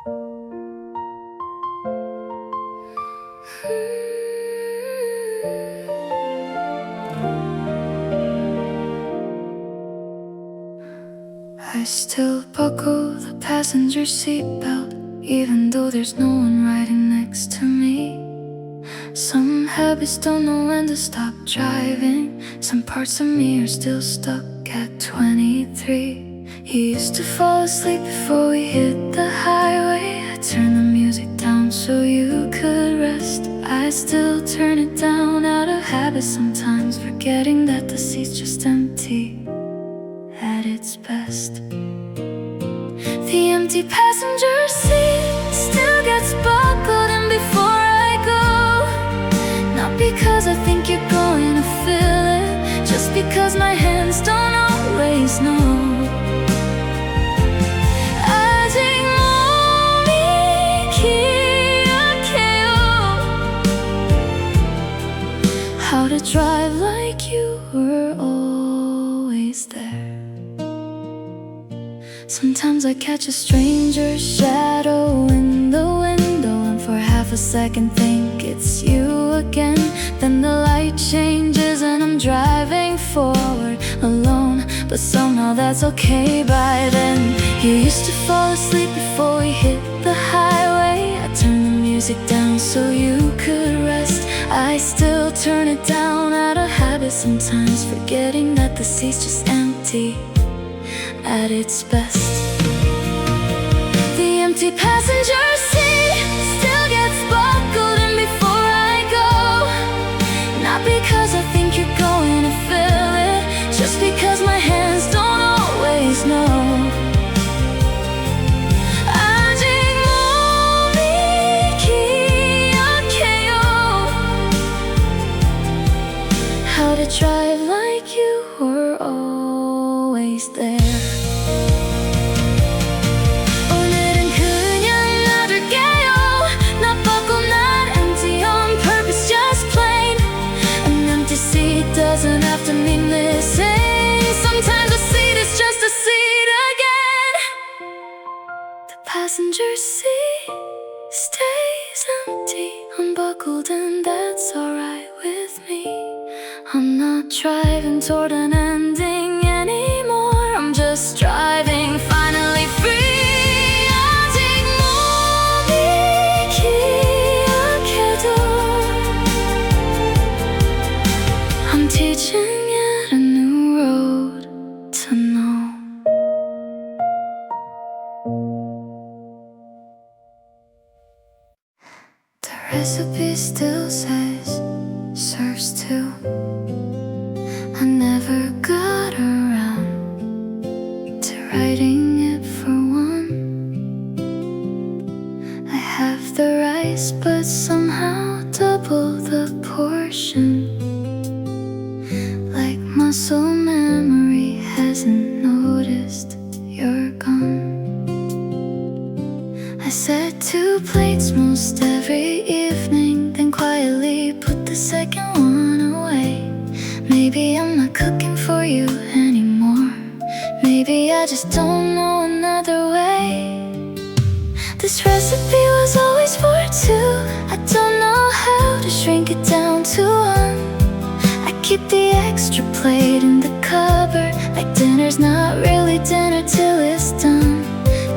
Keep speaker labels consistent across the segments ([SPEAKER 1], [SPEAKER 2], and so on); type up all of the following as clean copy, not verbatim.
[SPEAKER 1] I still buckle the passenger seatbelt, even though there's no one riding next to me. Some habits don't know when to stop driving. Some parts of me are still stuck at 23. You used to fall asleep before we hit the highway. I turned the music down so you could rest. I still turn it down out of habit sometimes, forgetting that the seat's just empty at its best. The empty passenger seat still gets buckled in before I go. Not because I think you're going to feel it, just because my hands don't always know. How to drive like you were always there. Sometimes I catch a stranger's shadow in the window, and for half a second think it's you again. Then the light changes and I'm driving forward alone, but somehow that's okay by then. You used to fall asleep before we hit the highway. I turned the music down so you could rest. I still turn it down out of habit sometimes, forgetting that the seat's just empty at its best. The empty passenger seat still gets buckled in before I go. Not because I think you're going to feel it, just because my hands don't always know. How to drive like you were always there. 오늘은 그냥 놔둘게요. Not buckled, not empty on purpose, just plain. An empty seat doesn't have to mean missing. Sometimes a seat is just a seat again. The passenger seat stays empty, unbuckled, and that's alright with me. I'm not driving toward an ending anymore. I'm just driving finally free. 아직 몸이 기억해도 I'm teaching it a new road to know. The recipe still says serves two. I never got around to writing it for one. I have the rice, but somehow double the portion. Like muscle memory hasn't noticed you're gone. I set 2 plates most every evening, then quietly put the second one away. Maybe I'm not cooking for you anymore. Maybe I just don't know another way. This recipe was always for 2. I don't know how to shrink it down to 1. I keep the extra plate in the cupboard, like dinner's not really dinner till it's done.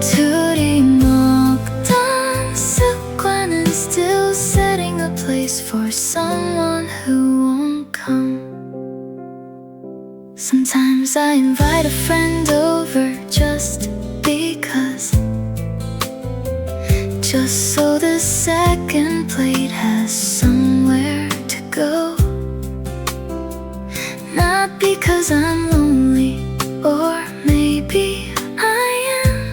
[SPEAKER 1] 둘이 먹던 습관은 still setting a place for someone who won't come. Sometimes I invite a friend over just because, just so the second plate has somewhere to go. Not because I'm lonely, or maybe I am,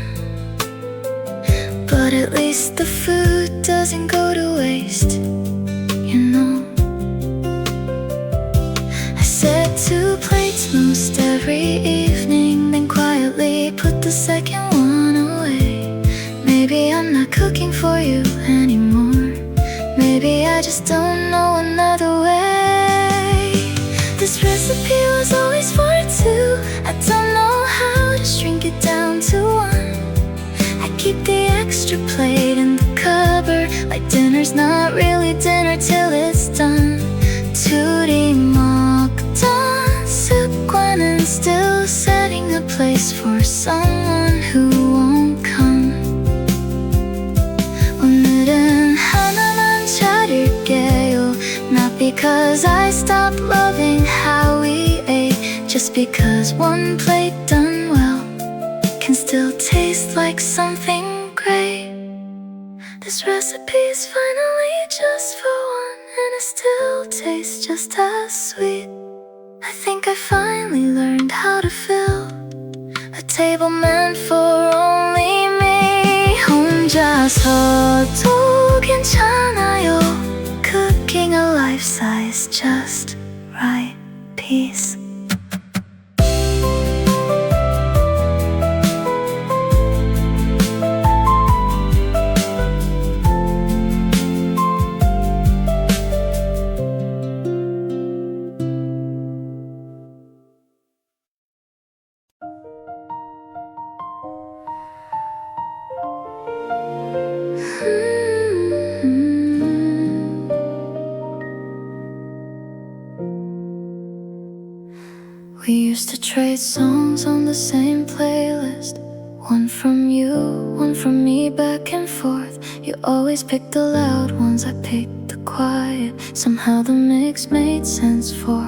[SPEAKER 1] but at least the food doesn't go to waste, you know. I set 2 plates most every evening, then quietly put the second one away. Maybe I'm not cooking for you anymore. Maybe I just don't know another way. This recipe was always for 2. I don't know how to shrink it down to 1. I keep the extra plate in the cupboard, like dinner's not really dinner till it's done. Tootie mocked on, sip Gwen, and still setting a place for someone who won't come. 오늘은 하나만 차릴게요. Not because I stopped loving how we ate, just because one plate done well can still taste like something great. This recipe's finally just for one, and it still tastes just as sweet. I think I finally learned how to fill a table meant for only me. 혼자서도 괜찮아요. Cooking a life-size just right piece. We used to trade songs on the same playlist. One from you, one from me, back and forth. You always picked the loud ones, I picked the quiet. Somehow the mix made sense for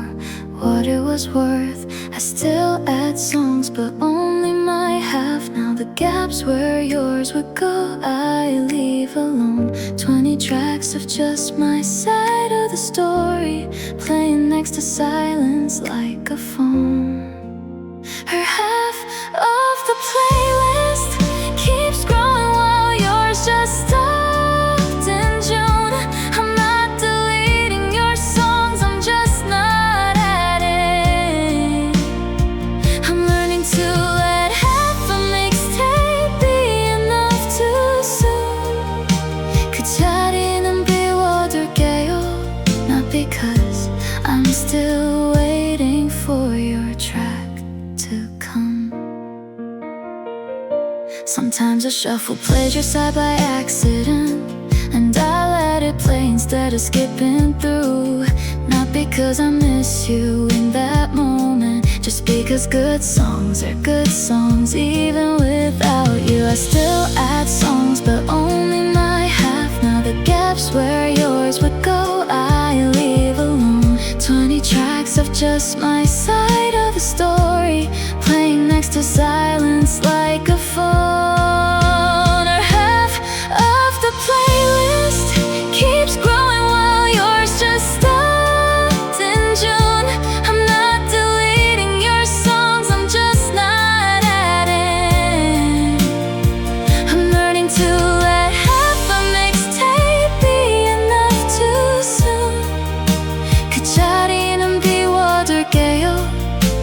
[SPEAKER 1] what it was worth. I still add songs, but only my half. Now the gaps where yours would go, I leave alone. 20 tracks of just my side of the story, playing next to silence like a phone. Her half of the playlist keeps growing while yours just stopped in June. I'm not deleting your songs, I'm just not adding. I'm learning to let half a mixtape be enough too soon. 그 자리는 비워둘게요. Not because I'm still waiting for your track to come. Sometimes I shuffle plays your side by accident, and I let it play instead of skipping through. Not because I miss you in that moment, just because good songs are good songs. Even without you, I still add songs, but only my half. Now the gaps where yours would go, I leave alone. 20 tracks of just my side of the story, playing next to silence like a phone. Or half of the playlist keeps growing while yours just stopped in June. I'm not deleting your songs, I'm just not adding. I'm learning to let half a mixtape be enough too soon. 그 자리는 비워둘게요.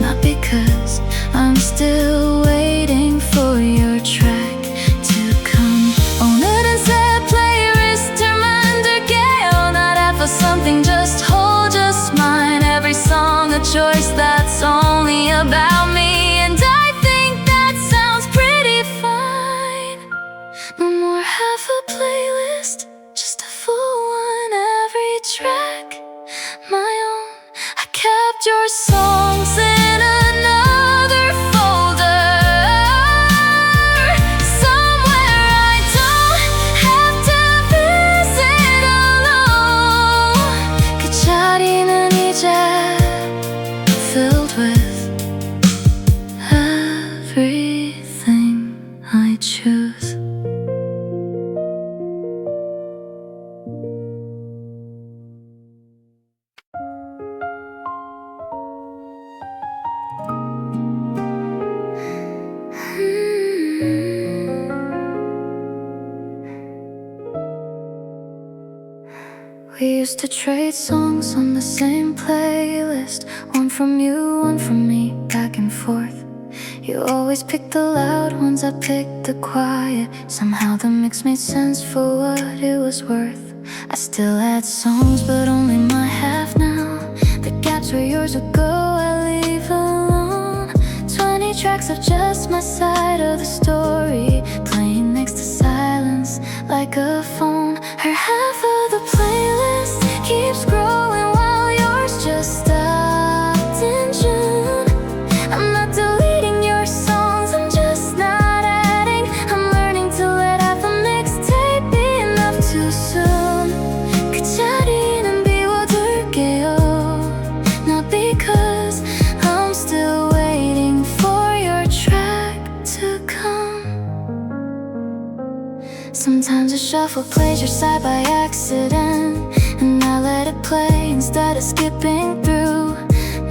[SPEAKER 1] Not because I'm still waiting for your track to come. 오늘은 새 플레이리스트를 만들게요. Not half of something, just whole, just mine. Every song a choice that's only about me, and I think that sounds pretty fine. No more half a playlist, just a full one. Every track my own. I kept your songs in another folder, somewhere I don't have to visit alone. 그 자리는 이제 filled with everything I choose. We used to trade songs on the same playlist. One from you, one from me, back and forth. You always picked the loud ones, I picked the quiet. Somehow the mix made sense for what it was worth. I still add songs, but only my half now. The gaps where yours would go, I leave alone. 20 tracks of just my side of the story, playing next to silence like a phone. Her half of the playlist keeps growing while yours just stopped in June. I'm not deleting your songs, I'm just not adding. I'm learning to let half a mixtape be enough too soon. 그자리는 비워둘게요. Not because I'm still waiting for your track to come. Sometimes a shuffle plays your side by accident, and I let it play instead of skipping through.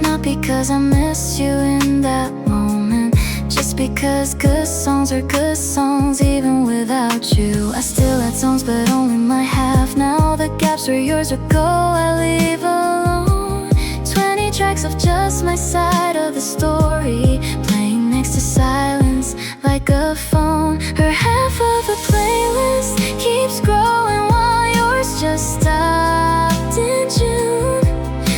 [SPEAKER 1] Not because I miss you in that moment, just because good songs are good songs even without you. I still had songs but only my half. Now the gaps where yours would go I leave alone. 20 tracks of just my side of the story, playing next to silence like a phone. Her half of the playlist keeps growing while yours just stopped in June.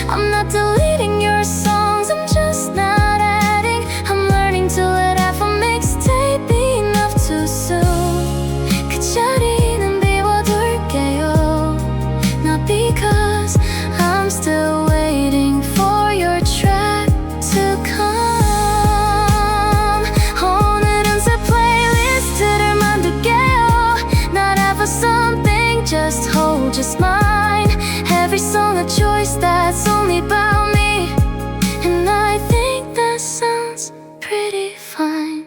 [SPEAKER 1] I'm not deleting your songs, I'm just not adding. I'm learning to let half a mixtape be enough too soon. 그자리는 비워둘게요. Not because I'm still waiting for your track to come. 오늘은 새 플레이리스트를 만들게요. Not have a something, just hold, just mine. Every song a choice that's only about me, and I think that sounds pretty fine.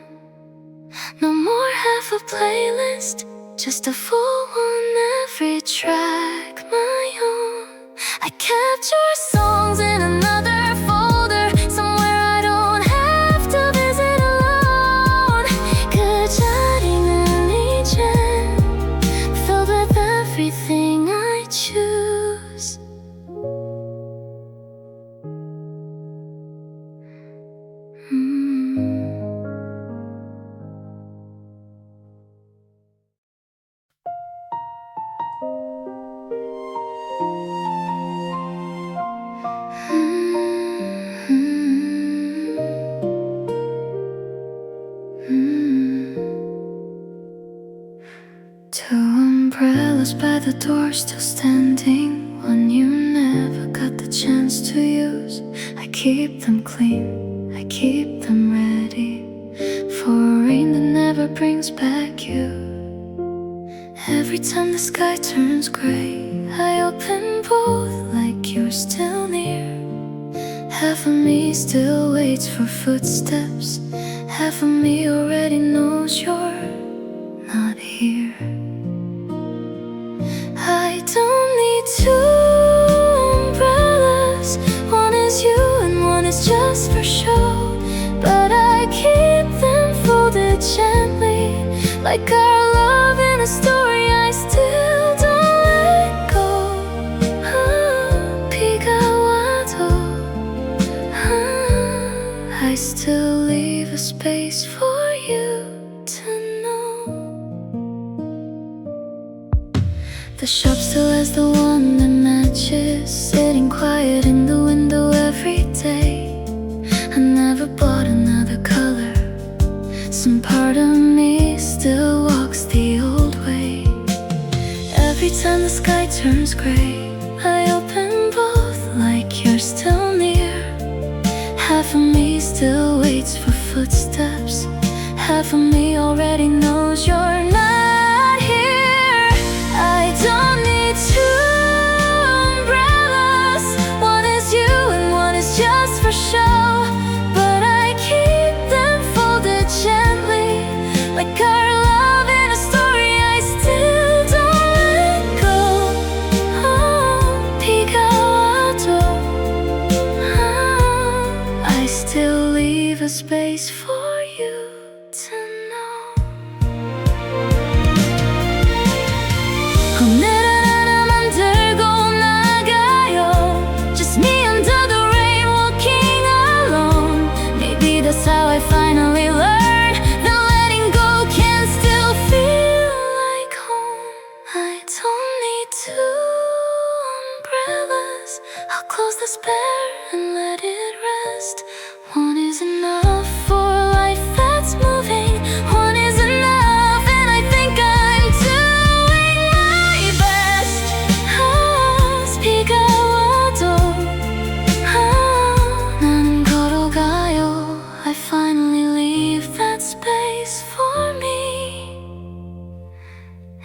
[SPEAKER 1] No more half a playlist, just a full one, every track my own. I kept your songs in another folder, somewhere I don't have to visit alone. 그자리는 이제 filled with everything I choose. Two umbrellas by the door still standing, one you never got the chance to use. I keep them clean, I keep them ready for a rain that never brings back you. Every time the sky turns gray, I open both like you're still near. Half of me still waits for footsteps, half of me already knows you're not here. I don't need two umbrellas, one is you and one is just for show. But I keep them folded gently, like our love in a story I still don't let go. 비가 와도 I still leave a space for you to know. The shop still has the one that matches, sitting quiet in the window every day. I never bought another color, some part of me still walks the old way. Every time the sky turns gray, I open both like you're still near. Half of me still waits for footsteps, half of me already knows you're not here. I don't need two umbrellas, one is you and one is just for show. But I keep them folded gently, like our love in a story I still don't let go. 비가 와도 I still leave a space for you to know.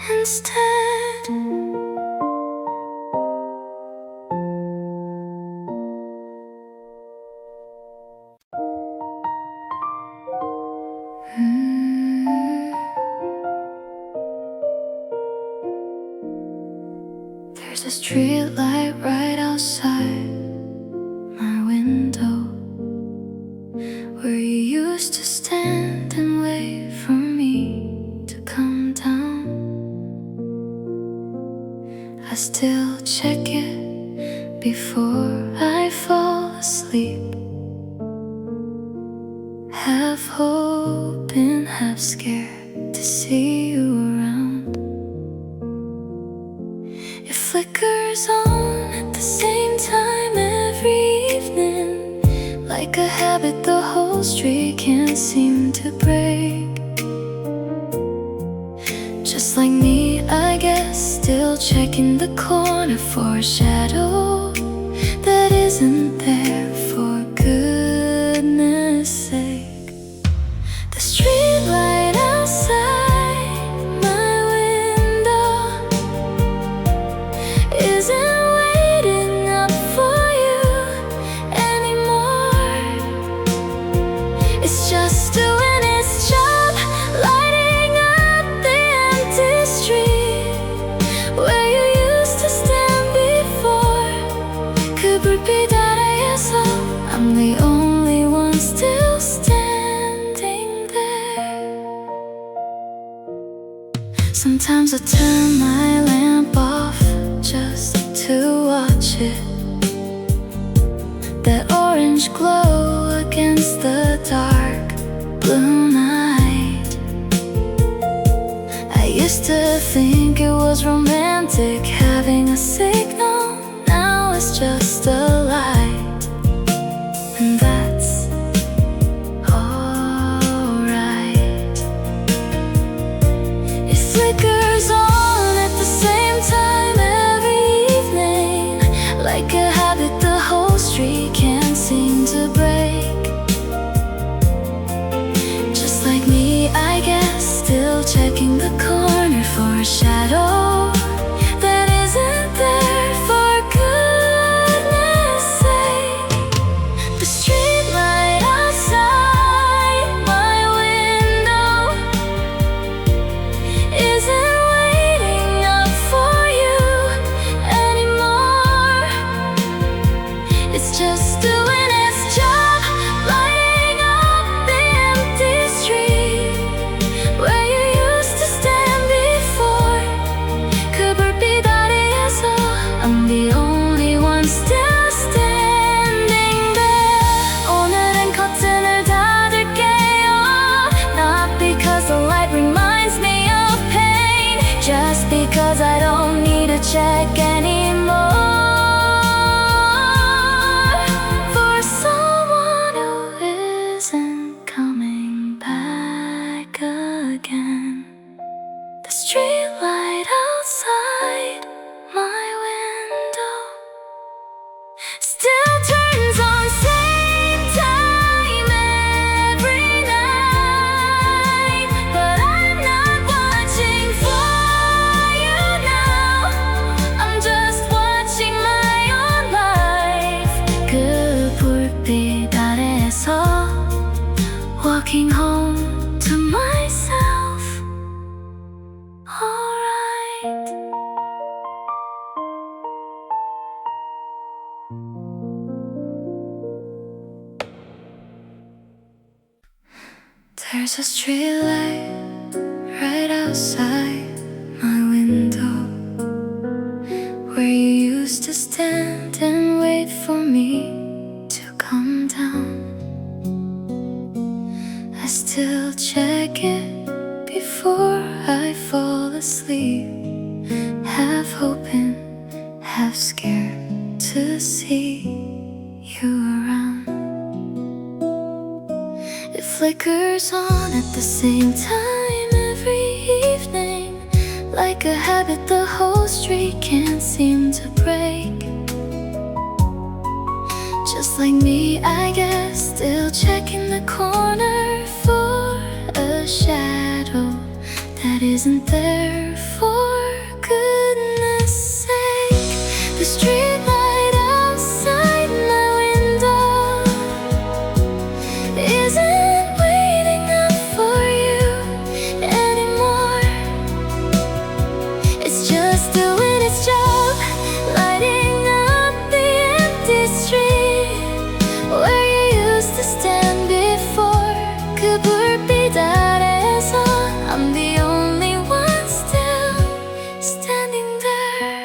[SPEAKER 1] instead. There's a street light right outside my window, where you used to stand and wait for me to come down. I still check it before I fall asleep, half hoping, half scared to see you around. It flickers on at the same time every evening, like a habit the whole street can't seem to break. Just like me, I guess, still checking the corner for a shadow that isn't there, for goodness sake. The street light outside my window isn't waiting up for you anymore. It's just doing its job, lighting up the empty street where you used to stand before. Could repeat that ISO. I'm the only one still standing there. Sometimes I turn my lamp off just to watch it, that orange glow against the dark blue night. I used to think it was romantic having a signal, now it's just a light, and that's alright. It flickers on at the same time every evening, like a habit the whole street can't seem to break. Just like me, I guess, still checking the corner for a shadow that isn't there, for goodness sake. The street light outside my window isn't waiting up for you anymore. It's just doing its job, lighting up the empty street where you used to stand before. Could repeat that ISO. I'm the only one still standing there. 오늘은 커튼을 닫을게요. Not because the light reminds me of pain, just because I don't need to check anymore. For someone who isn't coming back again. The street light outside my window still turns on same time every night, but I'm not watching for you now. I'm just watching my own life. 그 불빛 아래에서 walking home to myself. Alright. There's a street light right outside my window, where you used to stand and wait for me to come down. I still check it before I fall asleep, half hoping, half scared to see you around. It flickers on at the same time every evening, like a habit the whole street can't seem to break. Just like me, I guess, still checking the corner for a shadow that isn't there, for goodness sake. The street light outside my window isn't waiting up for you anymore. It's just doing its job, lighting up the empty street where you used to stand before. Kabur bidare. I'm the only one still standing there.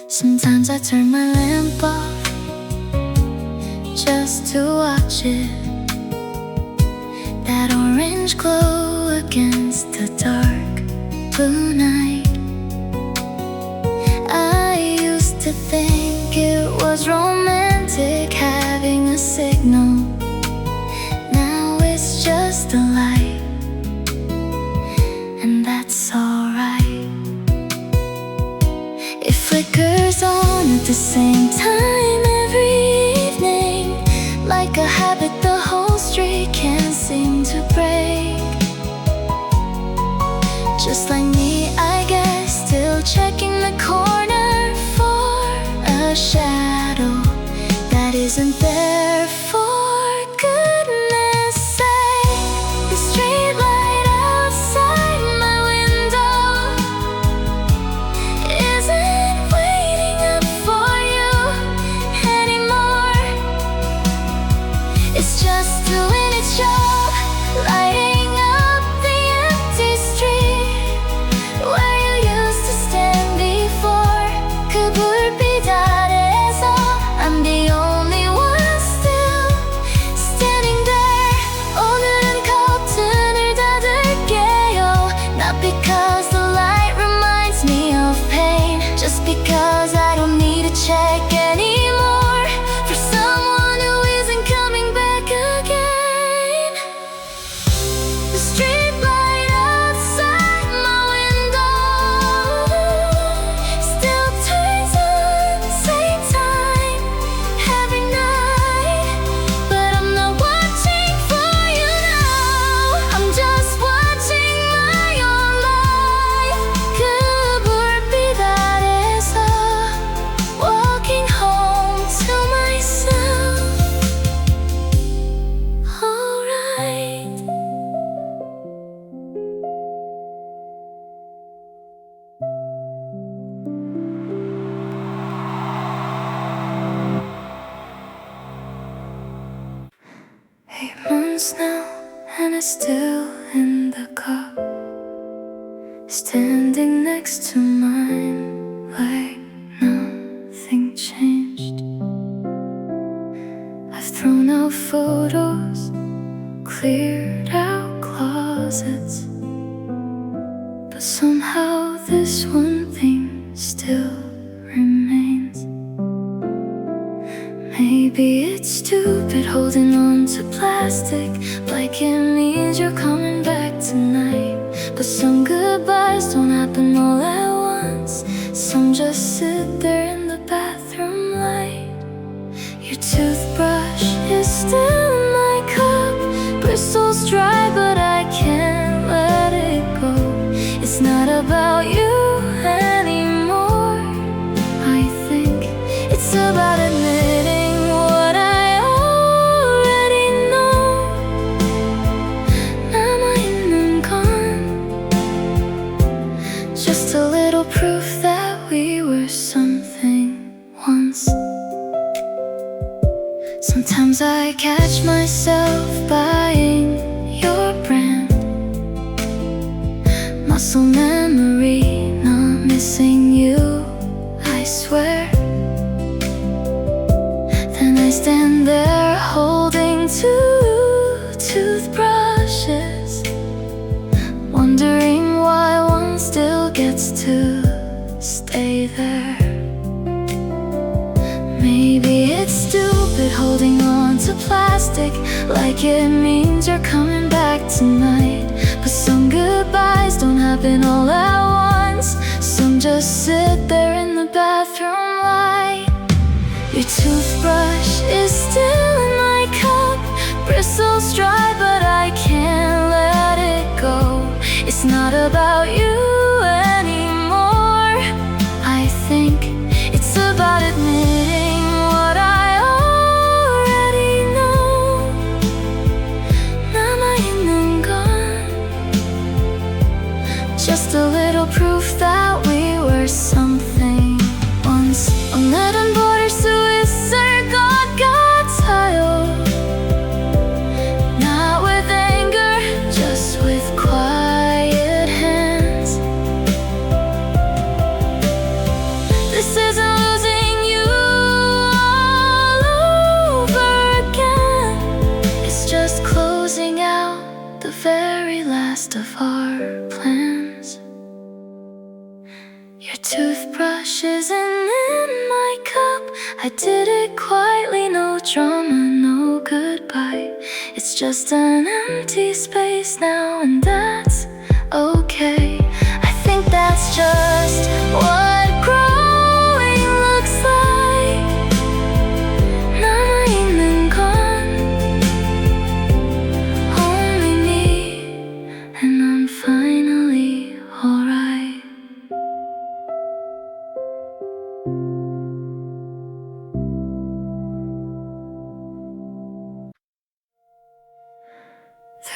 [SPEAKER 1] Sometimes I turn my lamp off just to watch it, that orange glow against the dark blue night. I used to think it was romantic having a signal. Now it's just a light, and that's alright. It flickers on at the same time every evening, like a habit the whole street can't seem to break. Just like me, I guess, still checking the corner for a shadow that isn't there, for it's just doing its job, lighting up the empty street where you used to stand before. Kabur bidare. I'm the only one still standing there. 오늘은 커튼을 닫을게요. Not because the light reminds me of pain, just because I don't need to check anymore for someone who isn't coming back again. The street light outside my window still turns on the same time every night, but I'm not watching for you now. I'm just watching my own life. Kabur bidar에서 walking home to myself. Alright. Eight months now, and it's still in the cup, standing next to mine like nothing changed. I've thrown out photos, cleared out closets, but somehow this one thing still remains. Maybe it's stupid holding on to plastic like it means you're coming back tonight, but some goodbyes don't happen all at once. Some just sit there in the bathroom light. Your toothbrush is still in my cup, bristles dry but I can't let it go. It's not about you anymore. I think it's about admitting what I already know. 남아있는 건 just a little proof that we were something once. Sometimes I catch myself buying your brand. Muscle memory, not missing you, I swear. Then I stand there holding two toothbrushes, wondering why one still gets to stay there. Maybe it's stupid holding on to plastic like it means you're coming back tonight, but some goodbyes don't happen all at once. Some just sit there in the bathroom light. Your toothbrush is still in my cup, bristles dry but I can't let it go. It's not about you anymore. I think it's about admitting what I already know. 남아있는 건 just a little proof that we were something once. 오늘은 버릴 수 있을 것 같아요. Not with anger, just with quiet hands. This isn't losing you all over again. It's just closing out the very last of our plans. Your toothbrush isn't in my cup. I did it quietly, no drama, no goodbye. It's just an empty space now, and that's okay. I think that's just what growing looks like. 남아있는 건 only me, and I'm finally alright.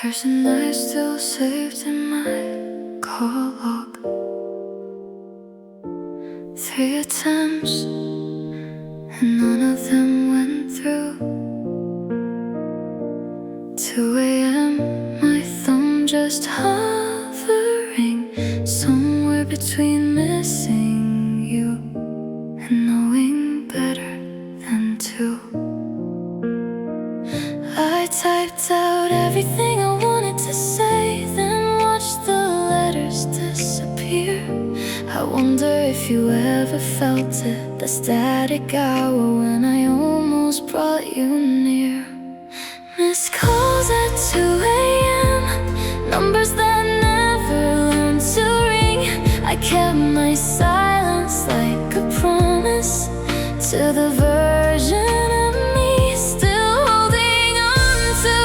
[SPEAKER 1] There's a knife still saved in my call log. 3 attempts, and none of them went through. 2 a.m., my thumb just hovering somewhere between missing you and knowing better than to. I typed out everything I wanted to say, then watched the letters disappear. I wonder if you ever felt it, the static hour when I almost brought you near. Missed calls at 2 a.m., numbers that never learned to ring. I kept my silence like a promise to the version of me still holding on to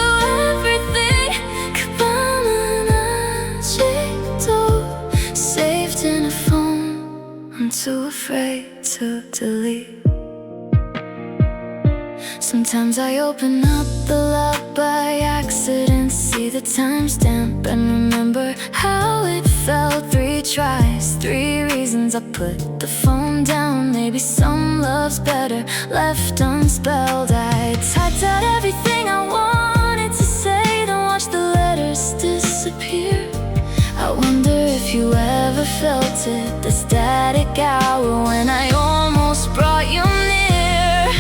[SPEAKER 1] everything. 그밤은 아직도 saved in a phone. I'm too afraid to delete. Sometimes I open up the lock by accident, see the timestamp and remember how it felt. 3 tries, 3 reasons I put the phone down. Maybe some love's better left unspelled. I typed out everything I wanted to say, then watched the letters disappear. I wonder if you ever felt it, the static hour when I almost brought you near.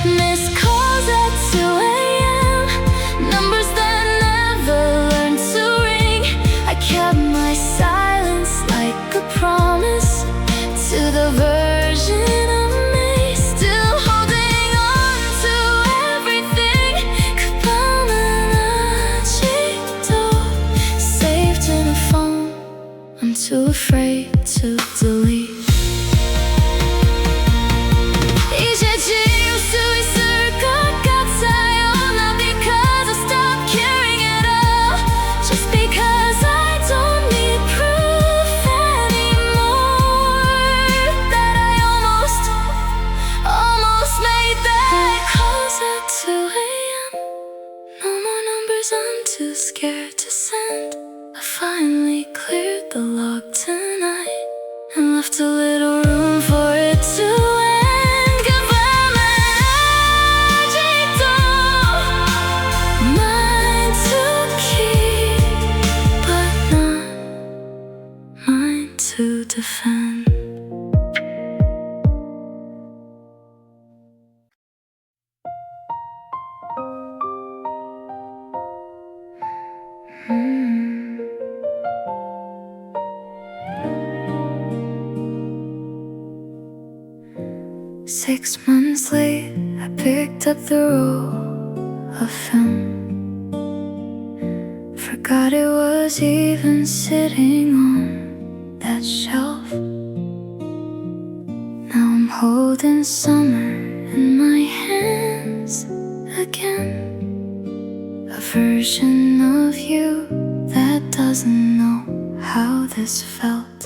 [SPEAKER 1] Missed calls at 2 a.m., numbers that never learned to ring. I kept my silence like a promise to the version of me still holding on to everything. 그밤은 아직도 saved in a phone. I'm too afraid to delete. 이제 지울 수 있을 것 같아요. Not because I stopped caring at all, just because I don't need proof anymore that I almost made that. Calls at 2 a.m., no more numbers I'm too scared to send. I finally cleared the log tonight and left a little room for it to end. 그밤은 아직도 mine to keep, but not mine to defend. Six months late, I picked up the roll of film. Forgot it was even sitting on that shelf. Now I'm holding summer in my hands again. A version of you that doesn't know this felt.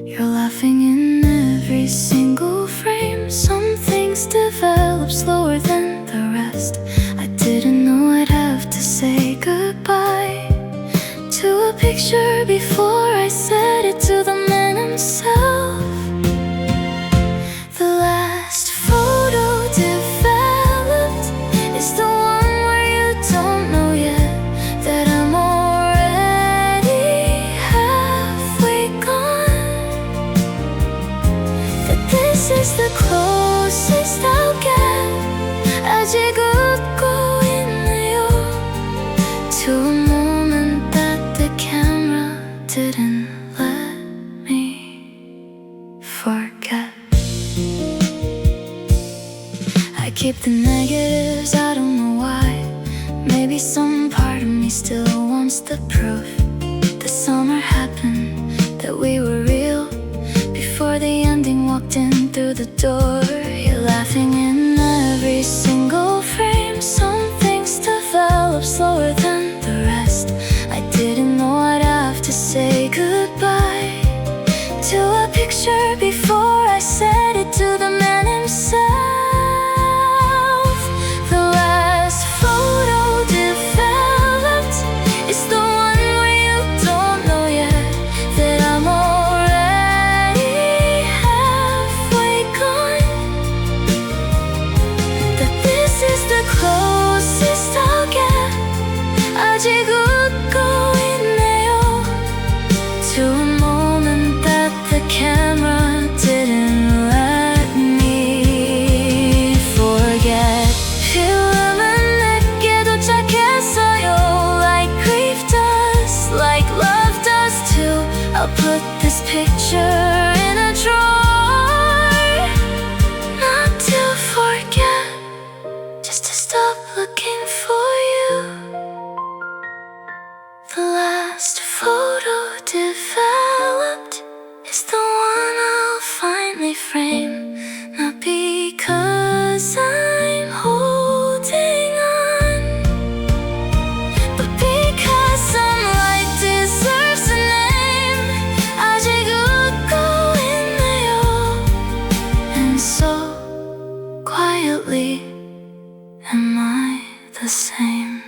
[SPEAKER 1] You're laughing in every single frame. Some things develop slower than the rest. I didn't know I'd have to say goodbye to a picture before I said it to the man himself. The last photo developed is the one where you don't know yet that I'm already halfway gone. That this is the closest I'll get. 아직 웃고 있네요 to a moment that the camera didn't let me forget. I keep the negatives, I don't know why. Maybe some part of me still wants the proof the summer happened, that we were real before the ending walked in through the door. You're laughing in every single frame. Some things develop slower than the rest. I didn't know I'd have to say goodbye to a picture before I said it to the man himself. The last photo developed is the one where you don't know yet that I'm already halfway gone. That this is the closest I'll get. 아직 웃고 있네요 to a moment that the camera didn't let me forget. 필름은 내게 도착했어요, like grief does, like love does too. I'll put this picture in a drawer, not to forget, just to stop looking for you. The last photo developed is the one I'll finally frame, not because I'm holding on, but because sunlight deserves a name. 아직 웃고 있네요, and so quietly am I the same.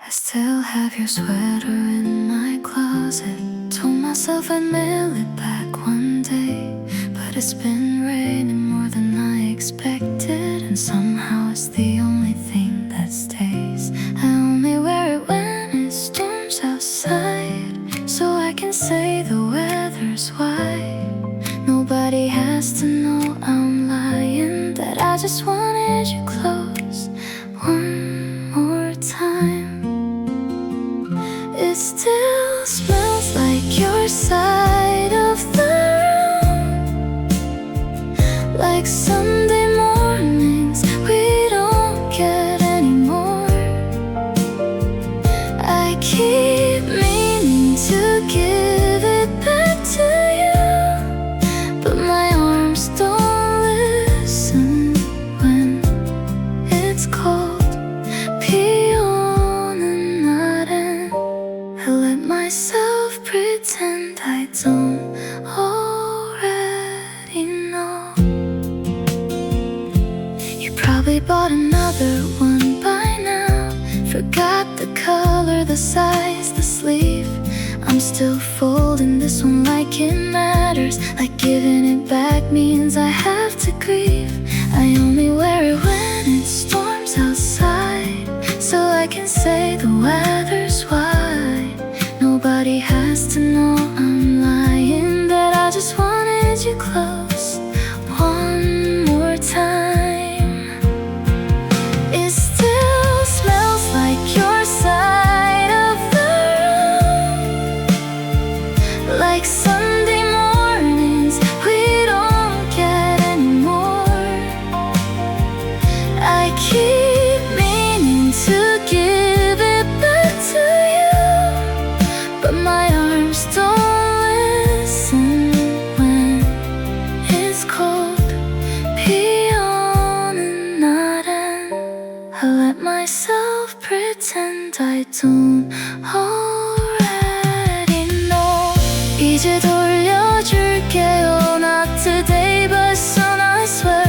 [SPEAKER 1] I still have your sweater in my closet. Told myself I'd mail it back one day, but it's been raining more than I expected, and somehow it's the only thing that stays. I only wear it when it storms outside, so I can say the weather's white. Nobody has to know I'm lying, that I just wanted you close one more time. It still smells like your side of the room, like Sunday mornings we don't get anymore. I keep meaning to give it back to you, but my arms don't listen when it's cold. I let myself pretend I don't already know. You probably bought another one by now, forgot the color, the size, the sleeve. I'm still folding this one like it matters, like giving it back means I have to grieve. I only wear it when it storms outside, so I can say the weather's white. Nobody has to know I'm lying, that I just wanted you close one more time. It still smells like your side of the room, like Sunday mornings we don't get anymore. I keep I let myself pretend I don't already know. 이제 돌려줄게요. Not today but soon I swear.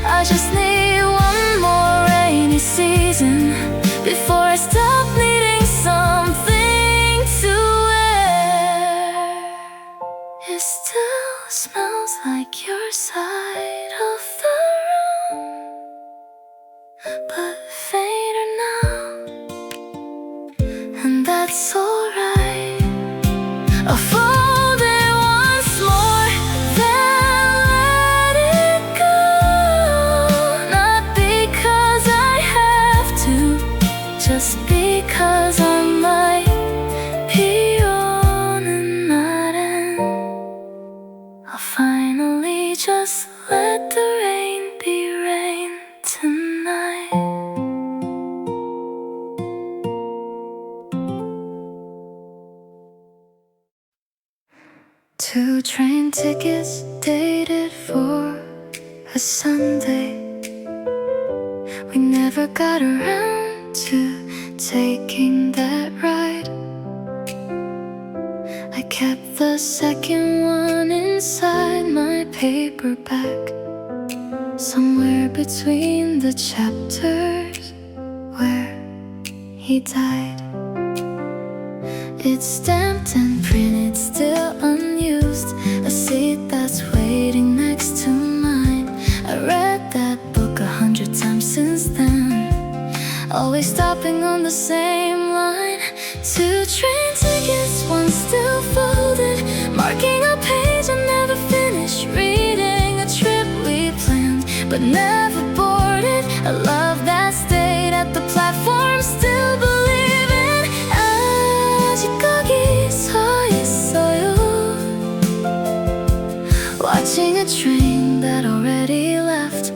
[SPEAKER 1] I just need one more rainy season before I stop needing something to wear. It still smells like your side of the room, but fainter now, and that's alright. I'll fold it once more, then let it go. Not because I have to, just because I might be on another end. I'll finally just let the rain be rain tonight. 2 train tickets dated for a Sunday. We never got around to taking that ride. I kept the second one inside my paperback, somewhere between the chapters where he died. It's stamped and printed, still unused, a seat that's waiting next to mine. I read that book 100 times since then, always stopping on the same line. 2 train tickets, one still folded, marking a page I never finished reading. A trip we planned but never boarded, a love that stayed at the platform, still believing. 아직까지 서 있어요, watching a train that already left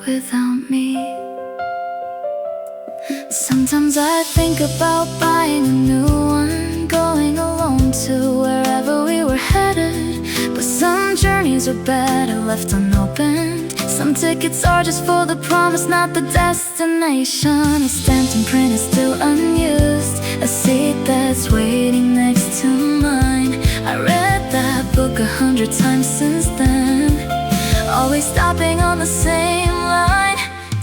[SPEAKER 1] without me. Sometimes I think about buying a new one, going alone to wherever we were headed. But some journeys are better left unopened. Some tickets are just for the promise, not the destination. A stamped and printed, still unused, a seat that's waiting next to mine. I read that book 100 times since then, always stopping on the same line.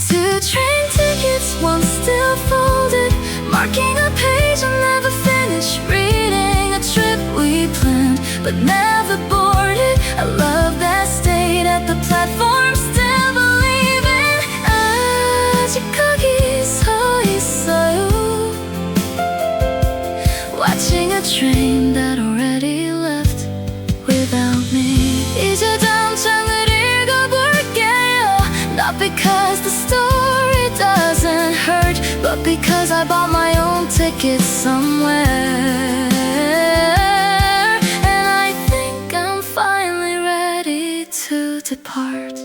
[SPEAKER 1] 2 train tickets, one still folded, marking a page I never finished reading. A trip we planned but never boarded, a love that stayed at the platform, still believing. 아직 거기 서 있어요, watching a train that already left without me. 이제 다음 장을 읽어볼게요, not because the story doesn't hurt, but because I bought my own ticket somewhere. And I think I'm finally ready to depart.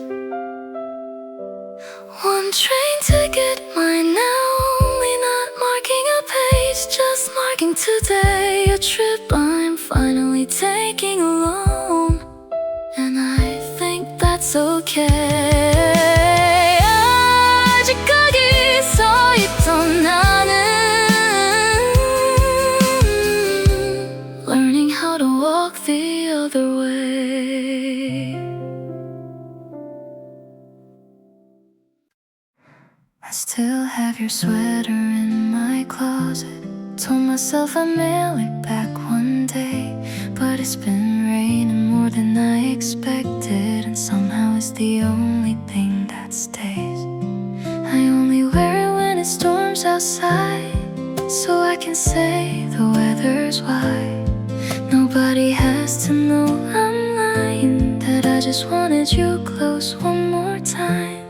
[SPEAKER 1] 1 train ticket, mine now, only not marking a page, just marking today. A trip I'm finally taking alone, and I think that's okay. 아직 거기 서 있던 나는, learning how to walk the other way. I still have your sweater in my closet. Told myself I'd mail it back one day, but it's been raining more than I expected, and somehow it's the only thing that stays. I only wear it when it storms outside, so I can say the weather's wide. Nobody has to know I'm lying, that I just wanted you close one more time.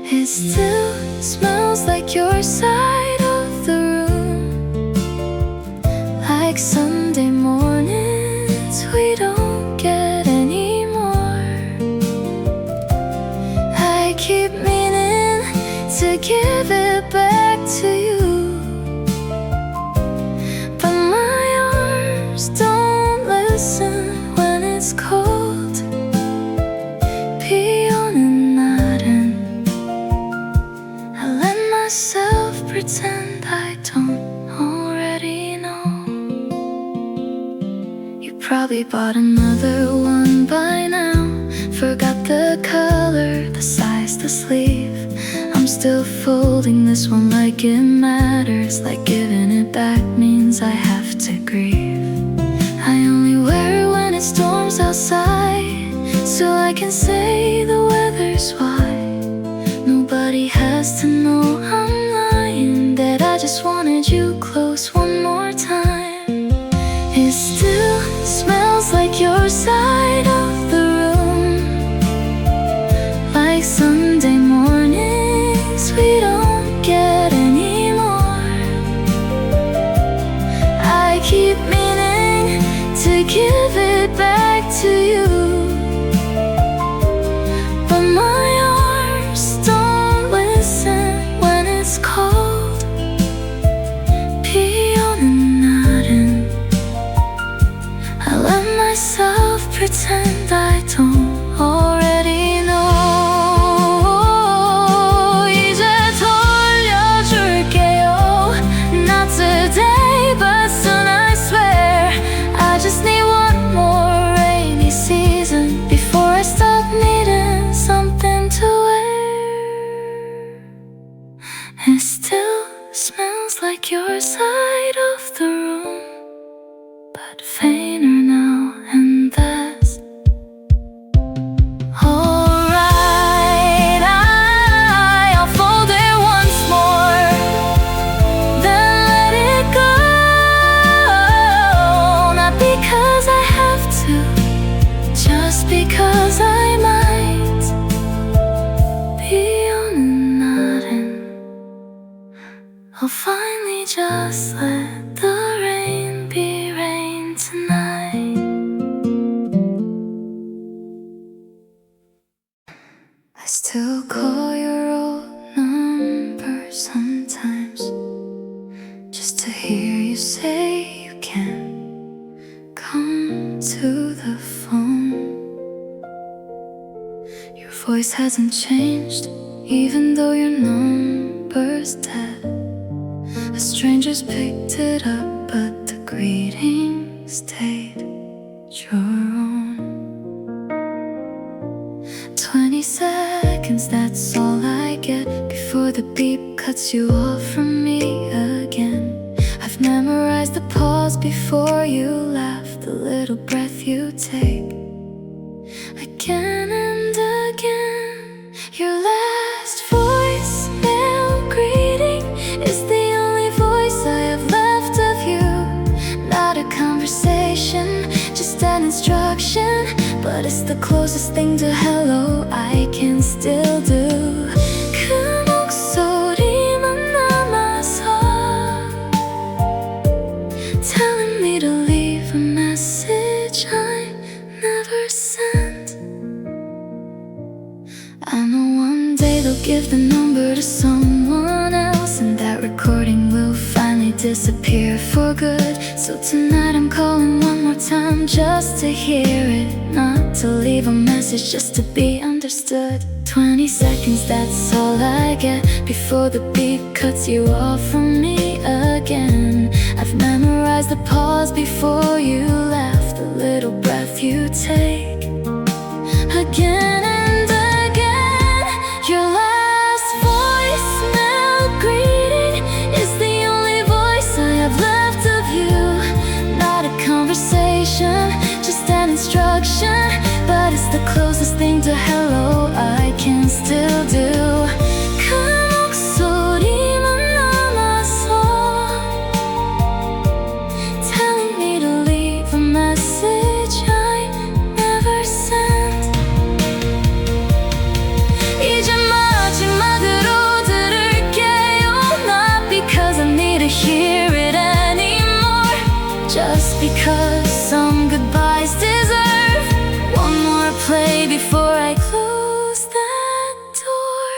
[SPEAKER 1] It still smells like your side of the room, like Sunday mornings we don't get anymore. I keep meaning to give it back to you, but my arms don't listen when it's cold. 비 오는 날은 I let myself pretend I don't already know. You probably bought another one by now. Forgot the color, the size, the sleeve. I'm still folding this one like it matters, like giving it back means I have to grieve. I only wear it when it storms outside, so I can say the weather's wide. Nobody has to know I'm lying, that I just wanted you close one more time. It still smells like your side of the room, like Sunday mornings we don't get anymore. I keep meaning to give it back to you, but my arms don't listen when it's cold. 피어는 I let myself pretend I don't already know. 이제 돌려줄게요. Not today, but soon I swear. I just need one more rainy season before I stop needing something to wear. It still smells like your side of the room, but fainter now, and that's alright. I'll fold it once more, then let it go. Not because I have to, just because I might. 피어는 I'll finally just let the rain be rain tonight. I still call your old number sometimes, just to hear you say you can't come to the phone. Your voice hasn't changed, even though your number's dead. The strangers picked it up, but the greeting stayed your own. 20 seconds, that's all I get before the beep cuts you off from me again. I've memorized the pause before you laugh, the little breath you take again and again. Your last voicemail greeting is the only voice I have left of you. Not a conversation, just an instruction, but it's the closest thing to hello I can still do. 그 목소리만 남아서 telling me to leave a message I never sent. I know one day they'll give the number to someone else, and that recording will finally disappear for good. So tonight I'm calling one more time just to hear it, not to leave a message, just to be understood. 20 seconds, that's all I get before the beep cuts you off from me again. I've memorized the pause before you laugh, the little breath you take again and again. Your last voicemail greeting is the only voice I have left of you. Not a conversation, just an instruction, but it's the closest thing to hello I can still do. 그 목소리만 남아서 telling me to leave a message I never sent. 이제 마지막으로 들을게요. Not because I need to hear it anymore, just because some goodbyes deserve one more play before I close that door.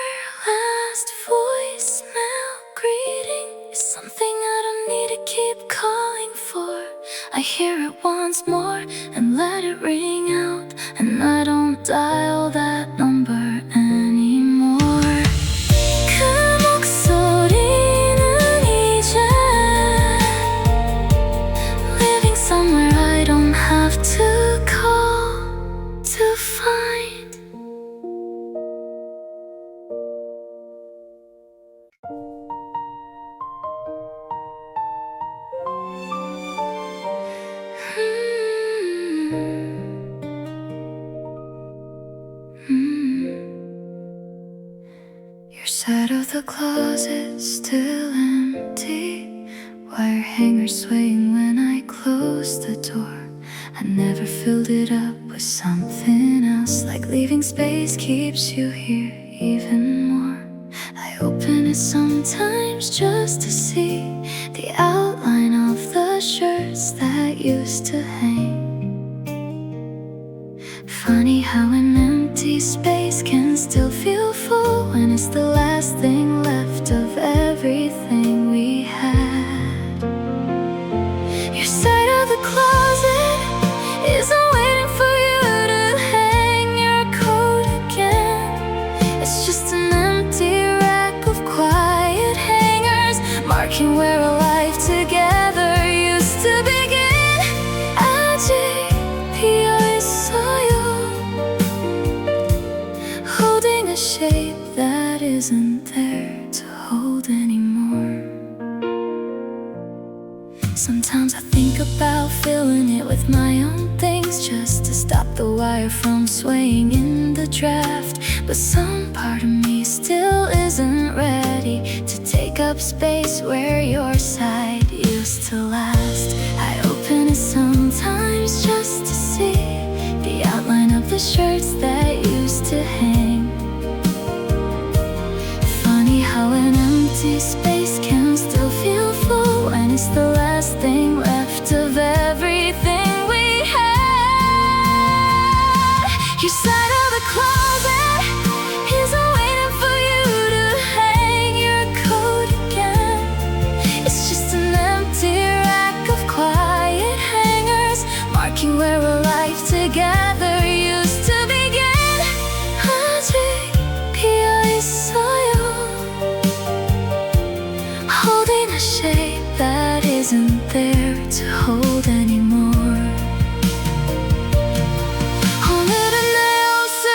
[SPEAKER 1] Last voicemail greeting is something I don't need to keep calling for. I hear it once more and let it ring out, and I don't dial that number anymore. 그 목소리는 hanger swaying when I closed the door. I never filled it up with something else, like leaving space keeps you here even more. I open it sometimes just to see the outline of the shirts that used to hang. Funny how an empty space can still feel full when it's the last thing left of everything we had. Your side of the closet isn't waiting for you to hang your coat again. It's just an empty rack of quiet hangers, marking where a life together used to begin. 아직 비어있어요, holding a shape that isn't there to hold anymore. Sometimes I think about filling it with my own things, just to stop the wire from swaying in the draft. But some part of me still isn't ready to take up space where your side used to last. I open it sometimes just to see the outline of the shirts that used to hang. Funny how an empty space can still feel full when it's the last thing left of everything we had. Your side of the closet isn't waiting for you to hang your coat again. It's just an empty rack of quiet hangers, marking where a life together used to begin. 아직 비어있어요, holding a shape that isn't there to hold anymore. 오늘은 내 옷을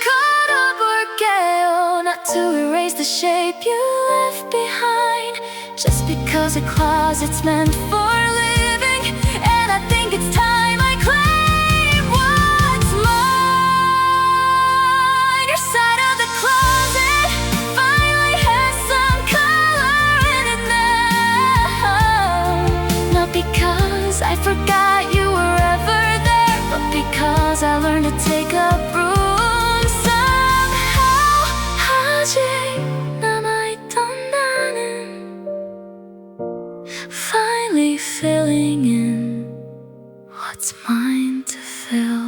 [SPEAKER 1] 걸어볼게요, not to erase the shape you left behind, just because a closet's meant for living, and I think it's time I claim what's mine. Your side of the closet finally has some color in it now, not because I forgot you were ever there, but because I learned to take up room somehow. 아직 남아있던 나는 finally filling in what's mine to fill.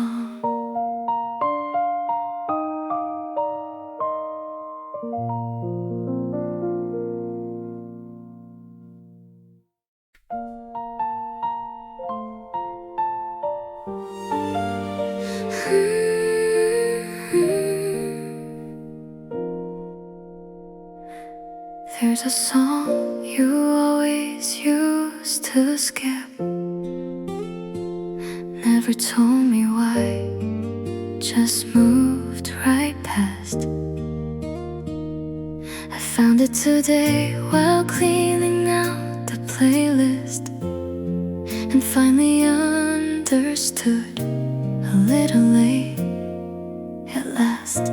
[SPEAKER 1] There's a song you always used to skip, never told me why, just moved right past. I found it today while cleaning out the playlist, and finally understood, a little late at last.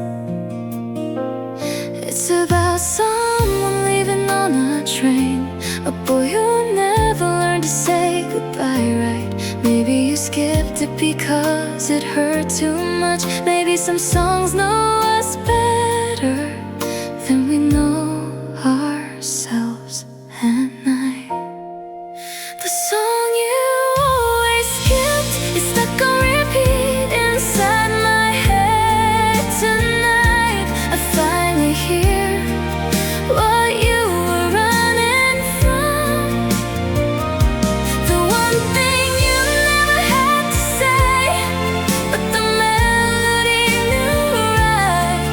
[SPEAKER 1] It's about someone leaving on a train, a boy who never learned to say goodbye right. Maybe you skipped it because it hurt too much. Maybe some songs know us better than we know ourselves at night. The song you always skipped is stuck on repeat inside my head tonight. I finally hear what you were running from, the one thing you never had to say, but the melody knew right.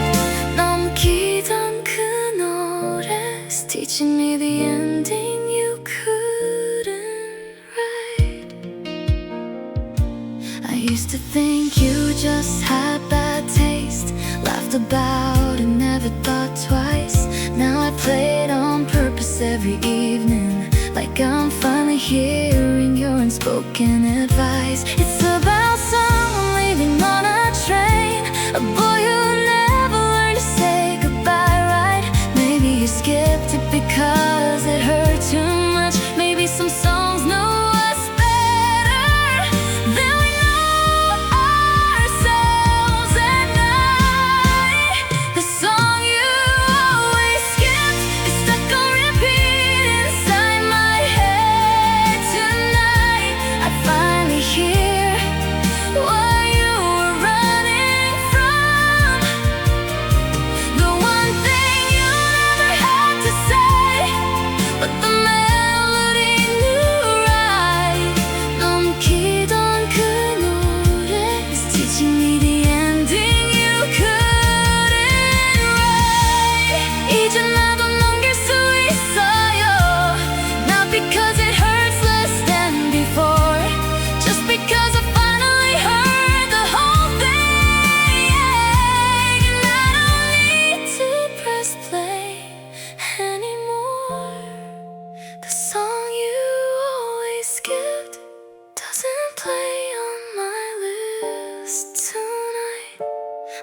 [SPEAKER 1] 넘기던 그 노래's teaching me the ending you couldn't write. I used to think you just had bad taste, laughed about it, never thought twice. Now I play it on purpose every evening, like I'm finally hearing your unspoken advice. It's about someone leaving on a train, a boy who never learned to say goodbye right. Maybe you skipped it because it hurt too much. Maybe some songs The song you always skipped doesn't play on my list tonight.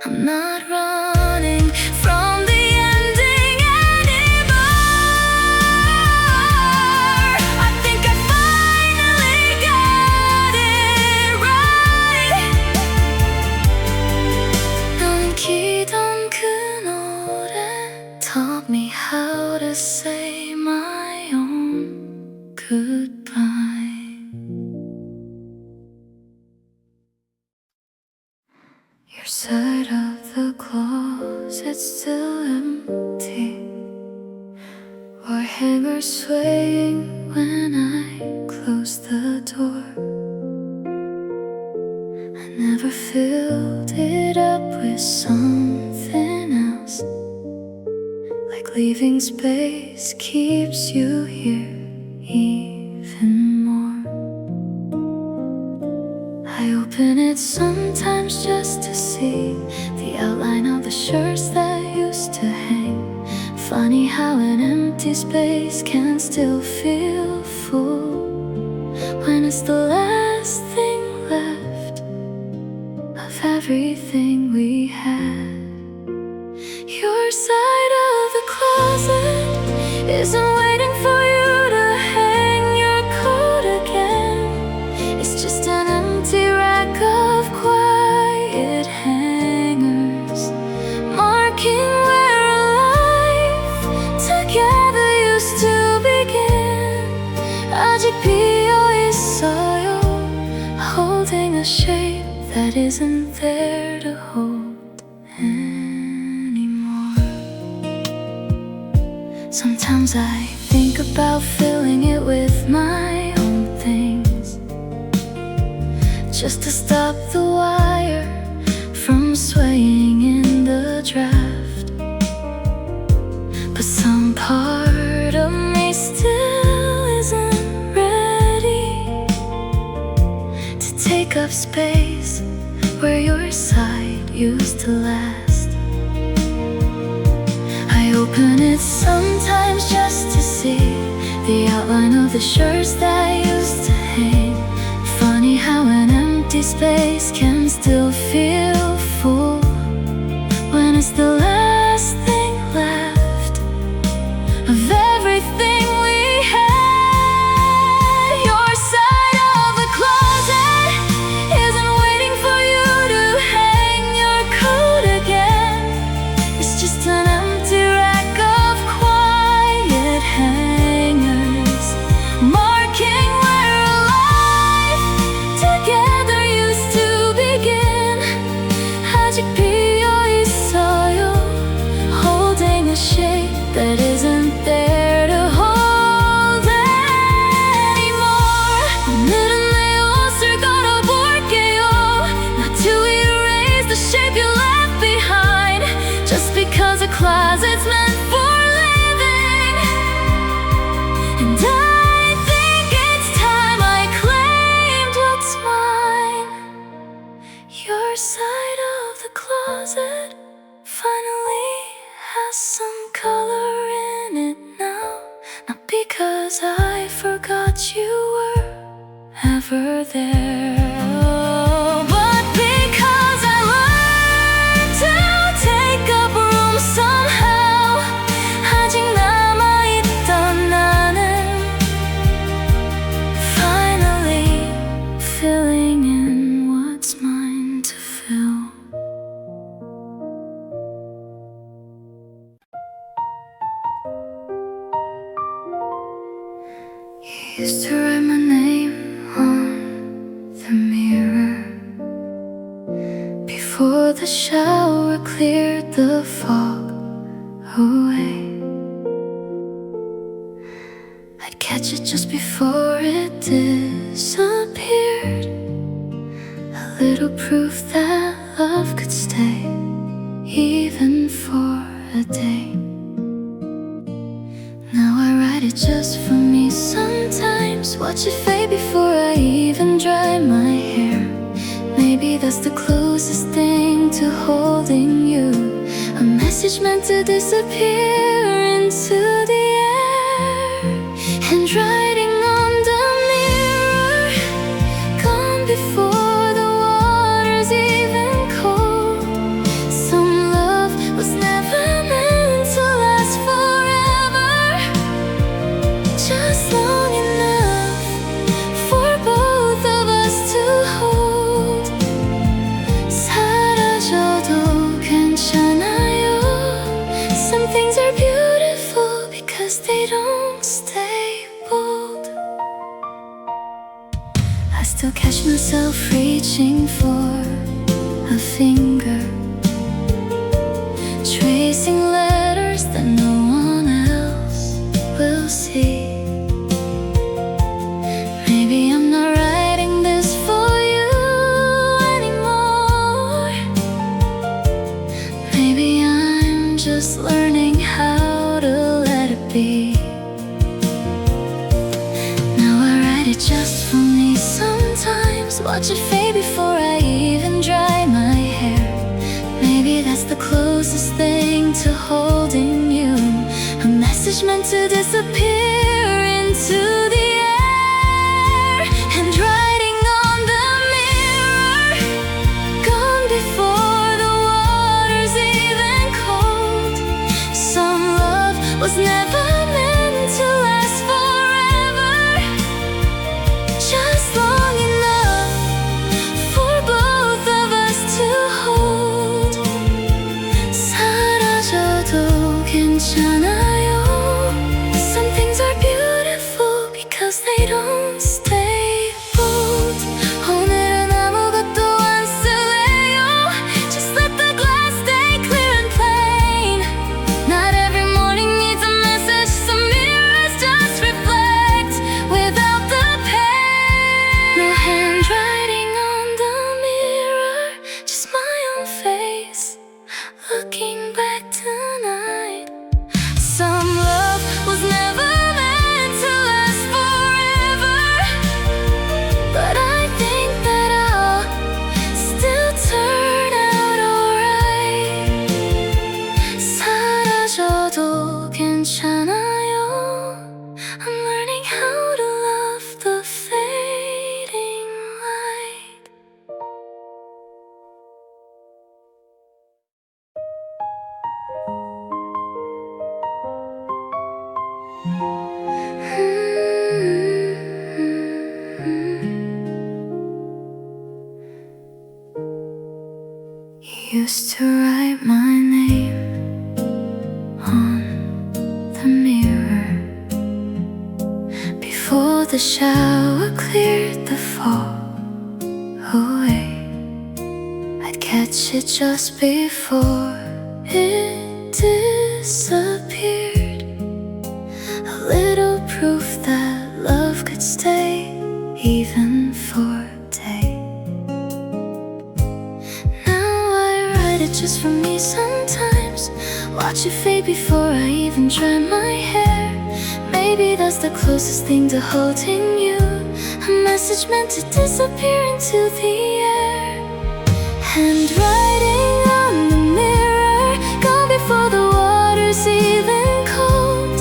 [SPEAKER 1] I'm not running from the ending anymore. I think I finally got it right. 넌 기던 그 노래 taught me how to say my own goodbye. Your side of the closet's still empty, or hanger swaying when I close the door. I never filled it up with something else, like leaving space keeps you here even more. I open it sometimes just to see the outline of the shirts that used to hang. Funny how an empty space can still feel full when it's the last thing left of everything we had. Your side of the closet isn't waiting for you to hang your coat again. It's just an empty rack of quiet hangers, marking where a life together used to begin. 아직 비어 있어요, holding a shape that isn't there to hold anymore. Sometimes I think about filling it with my own things, just to stop the wire from swaying in the draft. But some part of me still isn't ready to take up space where your side used to last. I open it sometimes just to see the outline of the shirts that used to hang. Funny how an empty space can still feel full when it's the last thing left of everything we had. Your side of the closet isn't waiting for you to hang your coat again. It's just an empty rack of quiet hangers, marking where a life together used to begin. 아직 비어 있어요, holding a shape that isn't there to hold anymore. 오늘은 내 옷을 걸어볼게요, not to erase the shape you left behind, just because a closet's meant for living. And I think it's time I claimed what's mine. Your side of the closet finally has some color in it now, not because I forgot you were ever there, but because I learned to take up room somehow. 아직 남아있던 나는 finally filling in what's mine to fill. You used to write my name on the mirror before the shower cleared the fog away. I'd catch it just before it disappeared, a little proof that love could stay, even for a day. Now I write it just for me sometimes, watch it fade before I even dry my hair. Maybe that's the closest thing to holding you, a message meant to disappear into the air. Handwriting on the mirror, gone before the water's even cold. Some love was never meant to last forever, just long enough for both of us to hold. 사라져도 괜찮아요. Some things are beautiful because they don't stay bold. I still catch myself reaching for a finger, tracing letters that no one else will see. Maybe I'm not writing this for you anymore. Maybe I'm just learning how to let it be. Now I write it just for me sometimes, watch it fade before I even dry my hair. Maybe that's the closest thing to holding you, a message meant to disappear into the air. Handwriting on the mirror, gone before the water's even cold. Some love was never meant to last forever, just long enough for both of us to hold. 사라져도 괜찮아요. Some things are beautiful because they don't stay bold. 오늘은 아무것도 안 쓸래요. Just let the glass stay clear and plain. Not every morning needs a message. Some mirrors just reflect without the pain. No handwriting on the mirror, just my own face looking back tonight. Some love was never meant to last forever, but I think that I'll still turn out alright. 사라져도 괜찮아요. I'm learning how to love the fading light. You used to write my name on the mirror before the shower cleared the fog away. I'd catch it just before it disappeared, a little proof that love could stay even for a day. Now I write it just for me sometimes, watch it fade before I even dry my hair. Maybe that's the closest thing to holding you, a message meant to disappear into the air. Handwriting on the mirror, gone before the water's even cold.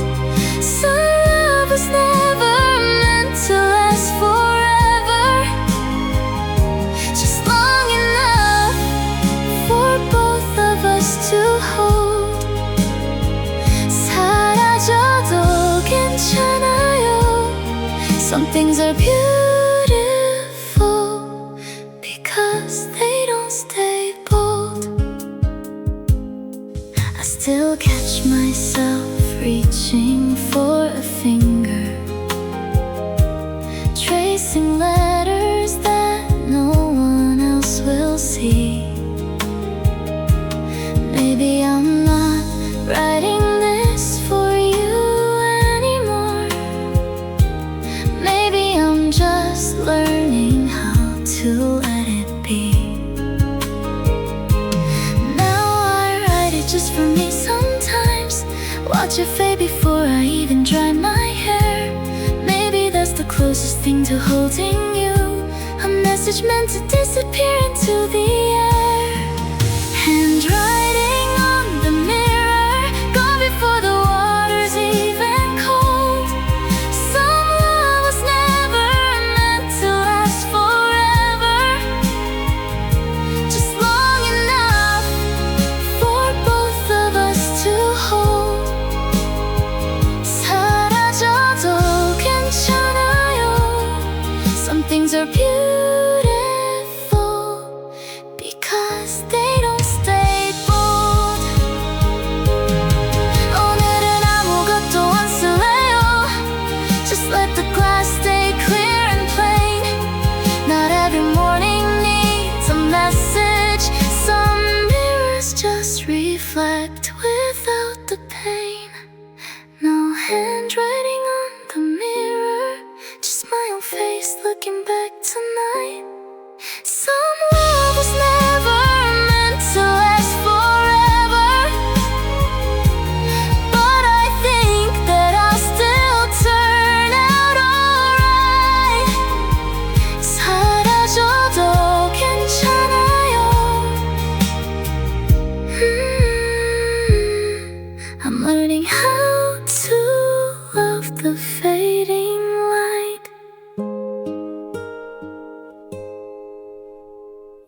[SPEAKER 1] Some love was never meant to last forever, just long enough for both of us to hold. 사라져도 괜찮아요. Some things are beautiful because they don't stay bold. I still catch myself reaching for a finger, tracing letters that no one else will see. Maybe I'm not writing this for you anymore. Maybe I'm just learning how to let it be. Now I write it just for me sometimes, watch it fade before I even dry my hair. Maybe that's the closest thing to holding you, a message meant to disappear into the air. Handwriting on the mirror, gone before the water's even cold. Some Things are beautiful